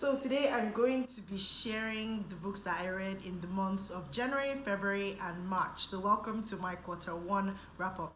So today I'm going to be sharing the books that I read in the months of January, February and March. So welcome to my Q1 wrap up.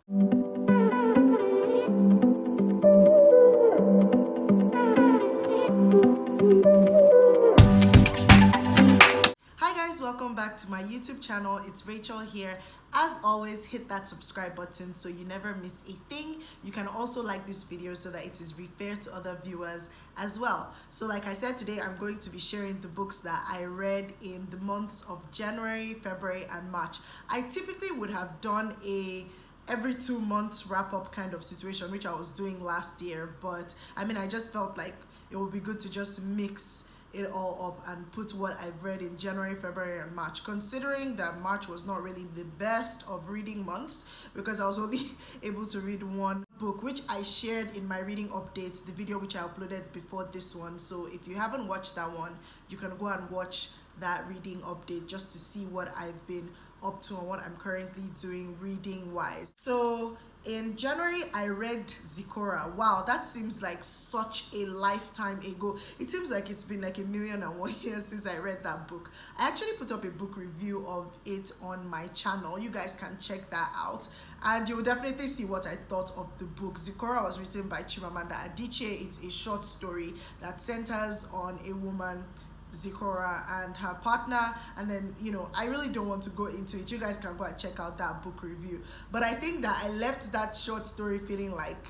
Hi guys, welcome back to my YouTube channel. It's Rachel here. As always, hit that subscribe button so you never miss a thing. You can also like this video so that it is referred to other viewers as well. So like I said, today I'm going to be sharing the books that I read in the months of January, February and March. I typically would have done a every 2 months wrap up kind of situation, which I was doing last year, but I just felt like it would be good to just mix it all up and put what I've read in January, February and March, considering that March was not really the best of reading months because I was only able to read one book, which I shared in my reading updates, the video which I uploaded before this one. So if you haven't watched that one, you can go and watch that reading update just to see what I've been up to and what I'm currently doing reading wise. So in January, I read Zikora. Wow, that seems like such a lifetime ago. It seems like it's been like 1,001 years since I read that book. I actually put up a book review of it on my channel. You guys can check that out and you will definitely see what I thought of the book. Zikora was written by Chimamanda Adichie. It's a short story that centers on a woman, Zikora, and her partner, and then I really don't want to go into it. You guys can go and check out that book review, but I think that I left that short story feeling like,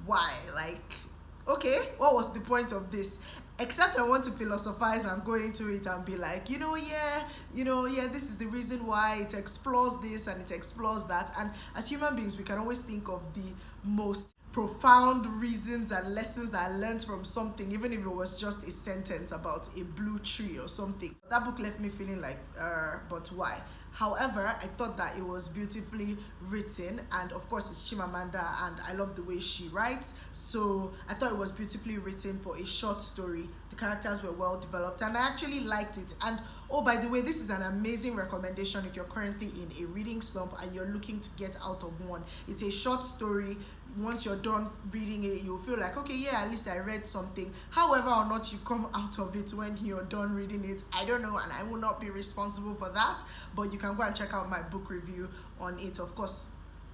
why? Like, okay, what was the point of this? Except I want to philosophize and go into it and be like, this is the reason why. It explores this and it explores that, and as human beings we can always think of the most profound reasons and lessons that I learned from something, even if it was just a sentence about a blue tree or something. That book left me feeling like, but why? However, I thought that it was beautifully written, and of course it's Chimamanda and I love the way she writes, so I thought it was beautifully written for a short story. The characters were well developed and I actually liked it. And oh, by the way, this is an amazing recommendation if you're currently in a reading slump and you're looking to get out of one. It's a short story. Once you're done reading it, you'll feel like, okay, yeah, at least I read something. However or not you come out of it when you're done reading it, I don't know, and I will not be responsible for that, but you can go and check out my book review on it. Of course,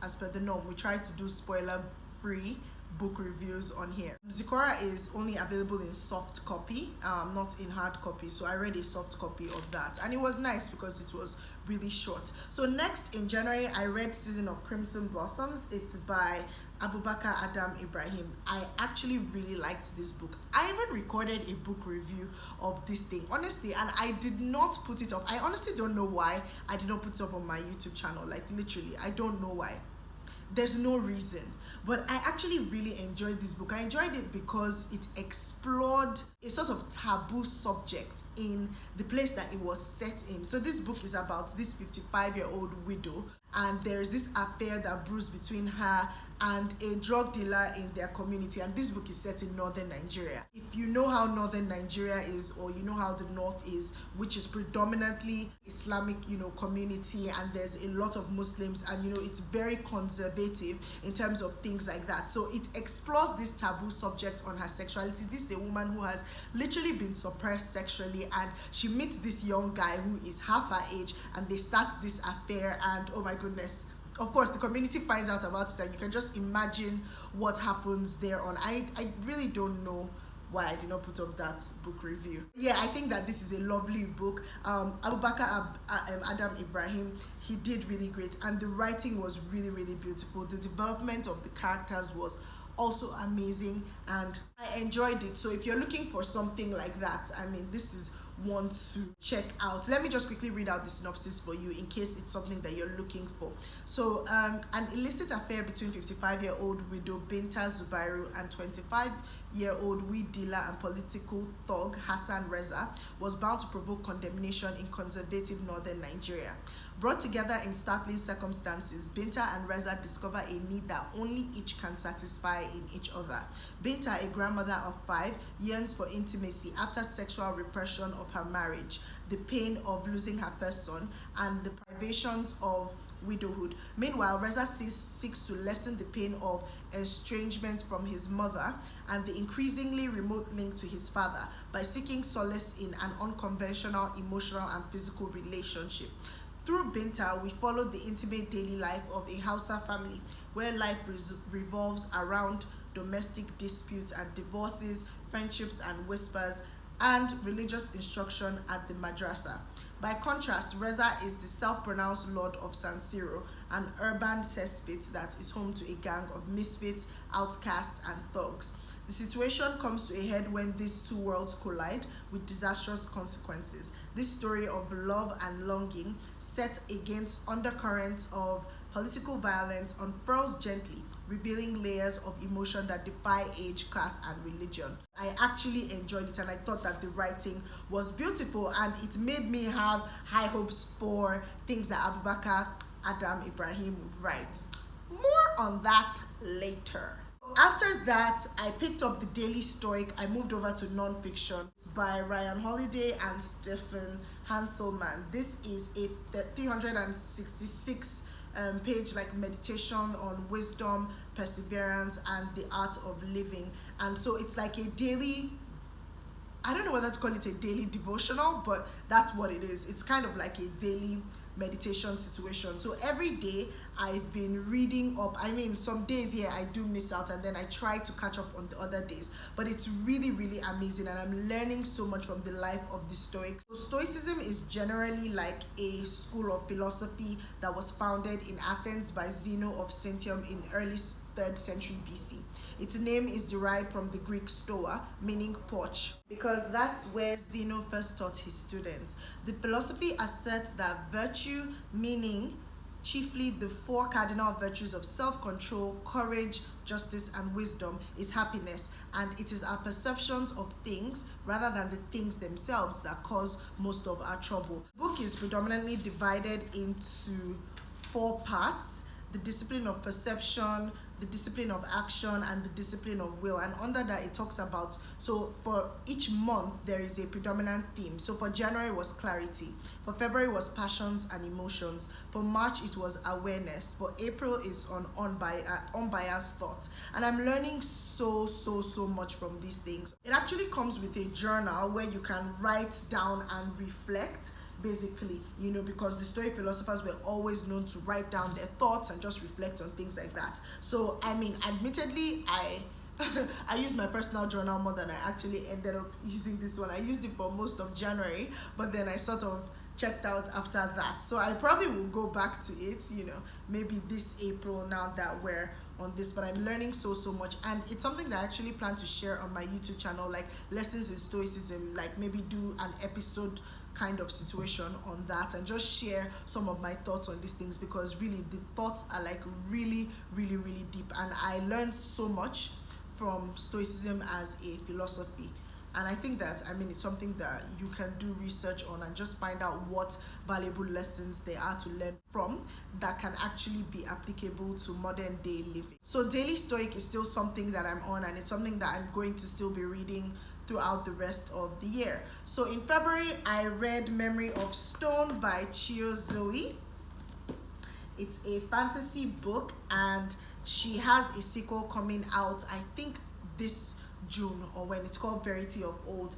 as per the norm, we try to do spoiler free book reviews on here. Zikora is only available in soft copy, not in hard copy, so I read a soft copy of that and it was nice because it was really short. So next in January, I read Season of Crimson Blossoms. It's by Abubakar Adam Ibrahim. I actually really liked this book. I even recorded a book review of this thing, honestly, and I did not put it up. I honestly don't know why I did not put it up on my YouTube channel. Like literally, I don't know why. There's no reason, but I actually really enjoyed this book. I enjoyed it because it explored a sort of taboo subject in the place that it was set in. So this book is about this 55-year-old widow, and there's this affair that brews between her and a drug dealer in their community, and this book is set in northern Nigeria. If you know how northern Nigeria is, or you know how the north is, which is predominantly Islamic community, and there's a lot of Muslims, and it's very conservative in terms of things like that. So it explores this taboo subject on her sexuality. This is a woman who has literally been suppressed sexually, and she meets this young guy who is half her age, and they start this affair, and oh my goodness, of course the community finds out about it, and you can just imagine what happens there on. I really don't know why I did not put up that book review. Yeah, I think that this is a lovely book. Abubakar Adam Ibrahim, he did really great, and the writing was really, really beautiful. The development of the characters was also amazing, and I enjoyed it. So if you're looking for something like that, this is one to check out. Let me just quickly read out the synopsis for you in case it's something that you're looking for. So an illicit affair between 55-year-old widow Binta Zubairu and 25-year-old weed dealer and political thug Hassan Reza was bound to provoke condemnation in conservative northern Nigeria. Brought together in startling circumstances, Binta and Reza discover a need that only each can satisfy in each other. Binta, a grandmother of 5, yearns for intimacy after sexual repression of her marriage, the pain of losing her first son, and the privations of widowhood. Meanwhile, Reza seeks to lessen the pain of estrangement from his mother and the increasingly remote link to his father by seeking solace in an unconventional emotional and physical relationship. Through Binta, we follow the intimate daily life of a Hausa family where life revolves around domestic disputes and divorces, friendships and whispers, and religious instruction at the madrasa. By contrast, Reza is the self-pronounced Lord of San Siro, an urban cesspit that is home to a gang of misfits, outcasts, and thugs. The situation comes to a head when these two worlds collide with disastrous consequences. This story of love and longing, set against undercurrents of political violence, unfurls gently, revealing layers of emotion that defy age, class, and religion. I actually enjoyed it, and I thought that the writing was beautiful, and it made me have high hopes for things that Abubakar Adam Ibrahim would write. More on that later. After that, I picked up the Daily Stoic. I moved over to non-fiction by Ryan Holiday and Stephen Hanselman. This is a 366 page like meditation on wisdom, perseverance, and the art of living. And so it's like a daily, I don't know whether to call it a daily devotional, but that's what it is. It's kind of like a daily meditation situation. So every day I've been reading up. I mean, some days here I do miss out, and then I try to catch up on the other days, but it's really, really amazing, and I'm learning so much from the life of the Stoics. So Stoicism is generally like a school of philosophy that was founded in Athens by Zeno of Cynthia in early 3rd century BC. Its name is derived from the Greek stoa, meaning porch, because that's where Zeno first taught his students. The philosophy asserts that virtue, meaning chiefly the four cardinal virtues of self-control, courage, justice, and wisdom, is happiness, and it is our perceptions of things rather than the things themselves that cause most of our trouble. The book is predominantly divided into 4 parts: the discipline of perception, the discipline of action, and the discipline of will. And under that it talks about, so for each month there is a predominant theme. So for January it was clarity, for February it was passions and emotions, for March it was awareness, for April it's on unbiased thought. And I'm learning so much from these things. It actually comes with a journal where you can write down and reflect, basically, because the Stoic philosophers were always known to write down their thoughts and just reflect on things like that. So I mean, admittedly, I use my personal journal more than I actually ended up using this one. I used it for most of January, but then I sort of checked out after that. So I probably will go back to it, maybe this April, now that we're on this. But I'm learning so much, and it's something that I actually plan to share on my YouTube channel, like lessons in Stoicism, like maybe do an episode kind of situation on that and just share some of my thoughts on these things, because really the thoughts are like really deep, and I learned so much from Stoicism as a philosophy. And I think that, it's something that you can do research on and just find out what valuable lessons there are to learn from that can actually be applicable to modern day living. So Daily Stoic is still something that I'm on, and it's something that I'm going to still be reading throughout the rest of the year. So in February, I read Memory of Stone by Chio Zoe. It's a fantasy book, and she has a sequel coming out, I think this June, or when it's called Verity of Old.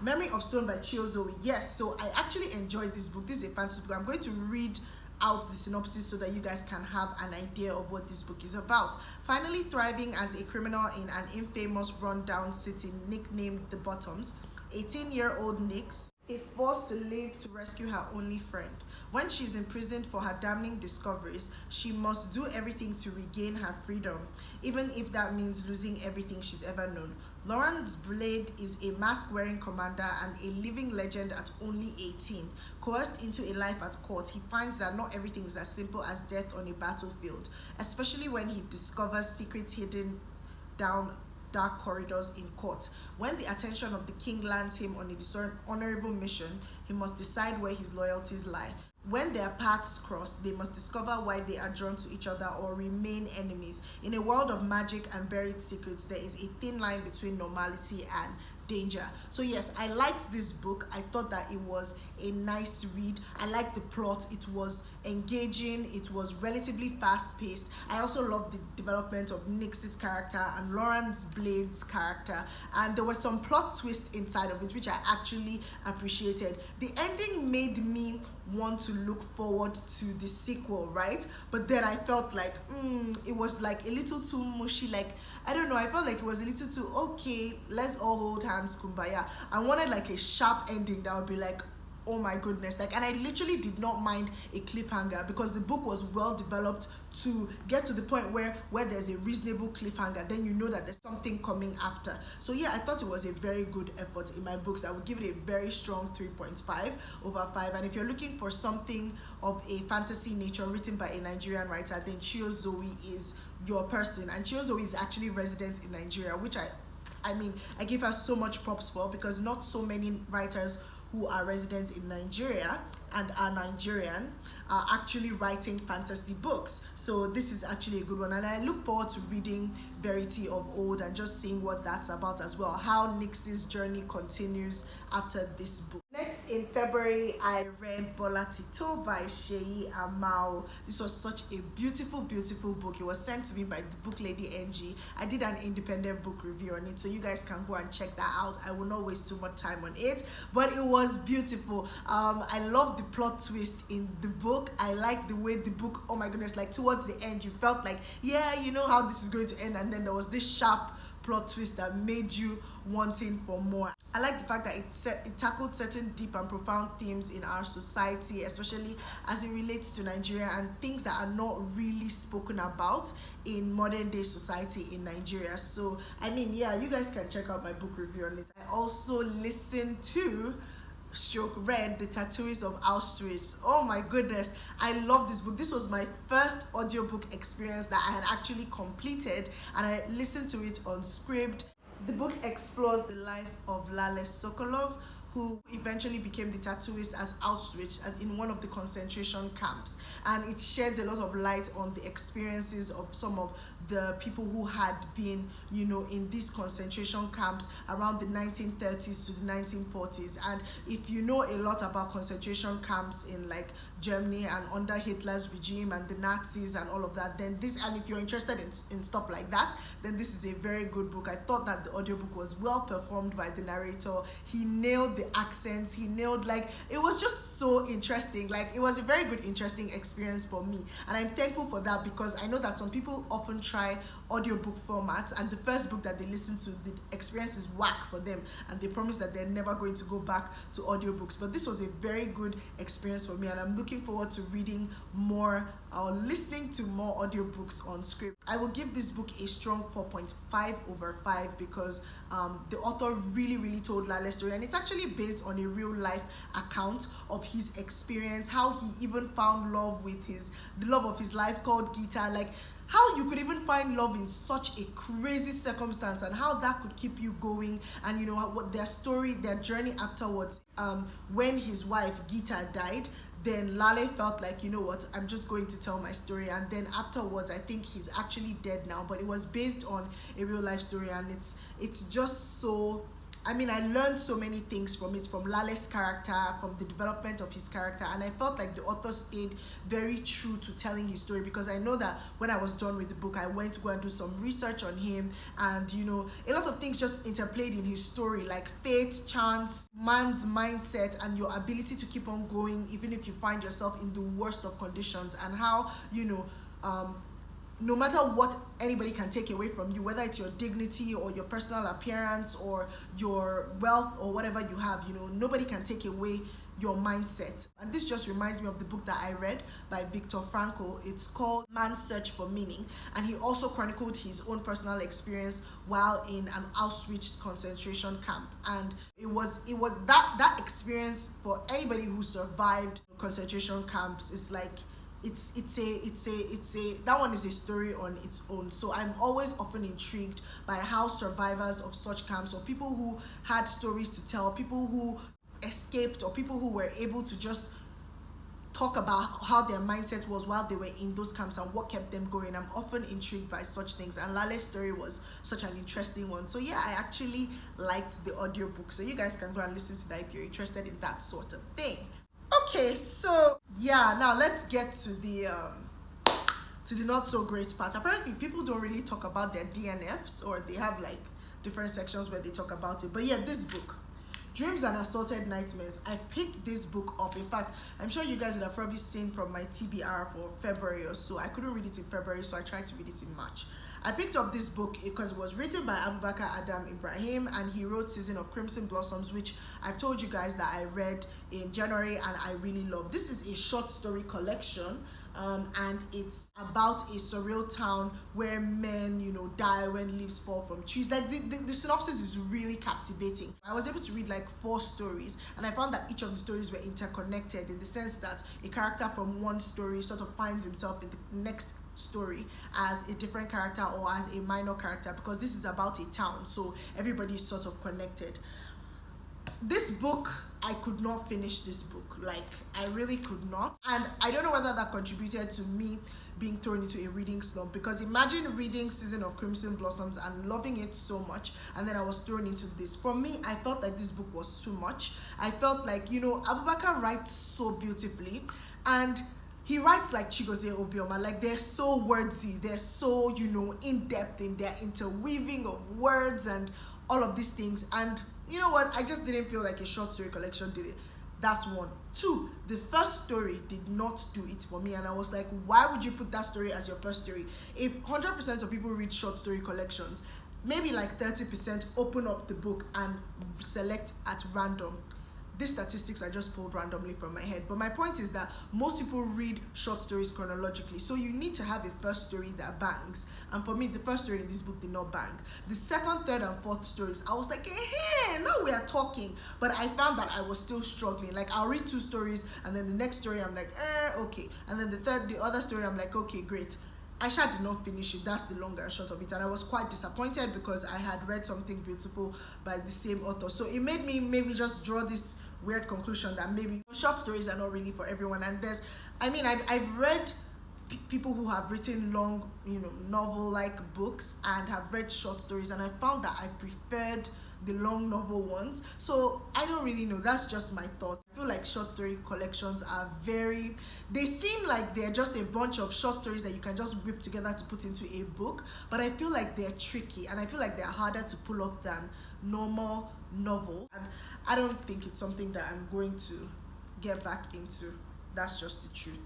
Memory of Stone by Chio Zoe. Yes, so I actually enjoyed this book. This is a fantasy book. I'm going to read out the synopsis so that you guys can have an idea of what this book is about. Finally thriving as a criminal in an infamous rundown city nicknamed The Bottoms, 18-year-old Nix is forced to leave to rescue her only friend. When she's imprisoned for her damning discoveries, she must do everything to regain her freedom, even if that means losing everything she's ever known. Lawrence Blade is a mask-wearing commander and a living legend at only 18. Coerced into a life at court, he finds that not everything is as simple as death on a battlefield, especially when he discovers secrets hidden down dark corridors in court. When the attention of the king lands him on a dishonorable mission, he must decide where his loyalties lie. When their paths cross, they must discover why they are drawn to each other or remain enemies. In a world of magic and buried secrets, there is a thin line between normality and danger. So yes, I liked this book. I thought that it was a nice read. I liked the plot. It was engaging. It was relatively fast paced. I also loved the development of Nix's character and Lawrence Blade's character, and there was some plot twist inside of it which I actually appreciated. The ending made me want to look forward to the sequel, right? But then I felt like it was like a little too mushy. Like, I don't know, I felt like it was a little too okay, let's all hold hands, kumbaya. I wanted like a sharp ending that would be like, oh my goodness. Like, and I literally did not mind a cliffhanger because the book was well developed to get to the point where there's a reasonable cliffhanger, then you know that there's something coming after. So yeah, I thought it was a very good effort in my books. I would give it a very strong 3.5 over 5. And if you're looking for something of a fantasy nature written by a Nigerian writer, then Chiyozoe is your person. And Chiyozoe is actually resident in Nigeria, which I mean, I give her so much props for, because not so many writers who are residents in Nigeria and are Nigerian are actually writing fantasy books. So this is actually a good one, and I look forward to reading Verity of Old and just seeing what that's about as well, how Nix's journey continues after this book. Next in February, I read Bola Tito by Seyi Amao. This was such a beautiful, beautiful book. It was sent to me by the book lady NG. I did an independent book review on it, so you guys can go and check that out. I will not waste too much time on it, but it was beautiful. I love the plot twist in the book. I like the way the book, oh my goodness, like towards the end, you felt like, yeah, you know how this is going to end, and then there was this sharp plot twist that made you wanting for more. I like the fact that it tackled certain deep and profound themes in our society, especially as it relates to Nigeria, and things that are not really spoken about in modern day society in Nigeria. So I mean, yeah, you guys can check out my book review on it. I also listened to read The Tattooist of Outswitch. Oh my goodness, I love this book. This was my first audiobook experience that I had actually completed, and I listened to it on Scribd. The book explores the life of Lale Sokolov, who eventually became the tattooist as Auschwitz in one of the concentration camps, and it sheds a lot of light on the experiences of some of the people who had been, you know, in these concentration camps around the 1930s to the 1940s. And if you know a lot about concentration camps in like Germany and under Hitler's regime and the Nazis and all of that, then this, and if you're interested in stuff like that, then this is a very good book. I thought that the audiobook was well performed by the narrator. He nailed the accents, he nailed, like, it was just so interesting. Like, it was a very good, interesting experience for me, and I'm thankful for that, because I know that some people often try audiobook formats, and the first book that they listen to, the experience is whack for them, and they promise that they're never going to go back to audiobooks. But this was a very good experience for me, and I'm looking forward to reading more or listening to more audiobooks on Scribd. I will give this book a strong 4.5 over 5, because the author really told Lale's story, and it's actually based on a real life account of his experience, how he even found love with the love of his life called Gita, like how you could even find love in such a crazy circumstance, and how that could keep you going, and you know what their story, their journey afterwards. When his wife Gita died, then Lale felt like, you know what, I'm just going to tell my story, and then afterwards, I think he's actually dead now, but it was based on a real life story, and it's just so, I mean, I learned so many things from it, from Lale's character, from the development of his character, and I felt like the author stayed very true to telling his story, because I know that when I was done with the book, I went to go and do some research on him, and you know, a lot of things just interplayed in his story, like fate, chance, man's mindset, and your ability to keep on going even if you find yourself in the worst of conditions, and how, you know, no matter what anybody can take away from you, whether it's your dignity or your personal appearance or your wealth or whatever you have, you know, nobody can take away your mindset. And this just reminds me of the book that I read by Viktor Frankl. It's called Man's Search for Meaning, and he also chronicled his own personal experience while in an Auschwitz concentration camp. And it was that experience, for anybody who survived concentration camps, is like, it's a that one is a story on its own. So I'm always often intrigued by how survivors of such camps, or people who had stories to tell, people who escaped, or people who were able to just talk about how their mindset was while they were in those camps and what kept them going. I'm often intrigued by such things, and Lale's story was such an interesting one. So yeah, I actually liked the audiobook, so you guys can go and listen to that if you're interested in that sort of thing. Okay, so yeah, now let's get to the not so great part. Apparently people don't really talk about their DNFs, or they have like different sections where they talk about it. But yeah, this book, Dreams and Assaulted Nightmares, I picked this book up. In fact, I'm sure you guys would have probably seen from my TBR for February or so. I couldn't read it in February, so I tried to read it in March. I picked up this book because it was written by Abubakar Adam Ibrahim, and he wrote Season of Crimson Blossoms, which I've told you guys that I read in January and I really love. This is a short story collection, and it's about a surreal town where men, die when leaves fall from trees. Like the synopsis is really captivating. I was able to read like 4 stories, and I found that each of the stories were interconnected in the sense that a character from one story sort of finds himself in the next story as a different character or as a minor character, because this is about a town, so everybody is sort of connected. This book, I could not finish this book. Like, I really could not. And I don't know whether that contributed to me being thrown into a reading slump, because imagine reading Season of Crimson Blossoms and loving it so much, and then I was thrown into this. For me, I felt like this book was too much. I felt like, Abubakar writes so beautifully, and he writes like Chigozie Obioma. Like, they're so wordsy, they're so, in-depth in their interweaving of words and all of these things. And you know what? I just didn't feel like a short story collection did it. That's one. 2, the first story did not do it for me, and I was like, why would you put that story as your first story? If 100% of people read short story collections, maybe like 30% open up the book and select at random. These statistics I just pulled randomly from my head, but my point is that most people read short stories chronologically, so you need to have a first story that bangs. And for me, the first story in this book did not bang. The second, third, and fourth stories, I was like, hey, now we are talking. But I found that I was still struggling. Like, I'll read 2 stories, and then the next story I'm like, okay, and then the other story I'm like, okay, great. I did not finish it. That's the long and short of it, and I was quite disappointed because I had read something beautiful by the same author. So it made me maybe just draw this weird conclusion that maybe short stories are not really for everyone. And I've read people who have written long, novel-like books and have read short stories, and I found that I preferred the long novel ones. So I don't really know. That's just my thoughts. I feel like short story collections are they seem like they're just a bunch of short stories that you can just whip together to put into a book, but I feel like they're tricky, and I feel like they're harder to pull off than normal novel, and I don't think it's something that I'm going to get back into. That's just the truth.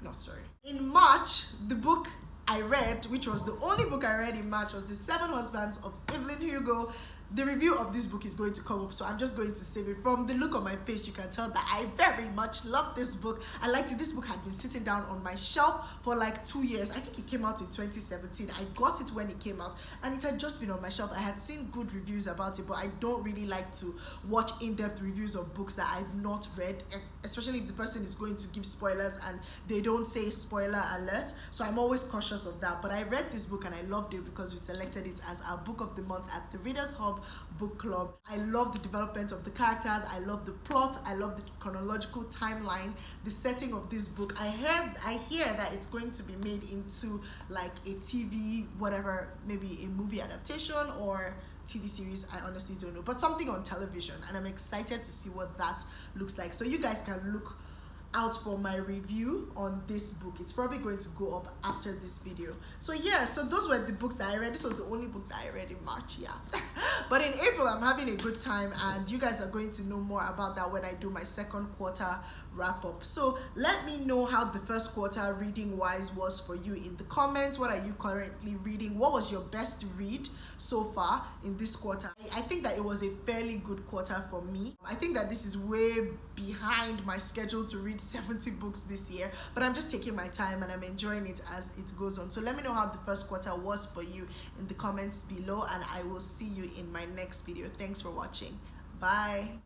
Not sorry. In March, the book I read, which was the only book I read in March, was The 7 Husbands of Evelyn Hugo. The review of this book is going to come up, so I'm just going to save it. From the look on my face, you can tell that I very much love this book. I liked it. This book had been sitting down on my shelf for like 2 years. I think it came out in 2017. I got it when it came out, and it had just been on my shelf. I had seen good reviews about it, but I don't really like to watch in-depth reviews of books that I've not read, especially if the person is going to give spoilers and they don't say spoiler alert. So I'm always cautious of that. But I read this book and I loved it because we selected it as our book of the month at the Readers Hub Book Club. I love the development of the characters. I love the plot. I love the chronological timeline, the setting of this book. I hear that it's going to be made into like a TV, whatever, maybe a movie adaptation or TV series. I honestly don't know, but something on television, and I'm excited to see what that looks like. So you guys can look out for my review on this book. It's probably going to go up after this video. So yeah, so those were the books that I read. This was the only book that I read in March, yeah. But in April, I'm having a good time, and you guys are going to know more about that when I do my second quarter wrap up. So let me know how the first quarter reading wise was for you in the comments. What are you currently reading? What was your best read so far in this quarter? I think that it was a fairly good quarter for me. I think that this is way behind my schedule to read 70 books this year, but I'm just taking my time and I'm enjoying it as it goes on. So let me know how the first quarter was for you in the comments below, and I will see you in my next video. Thanks for watching. Bye.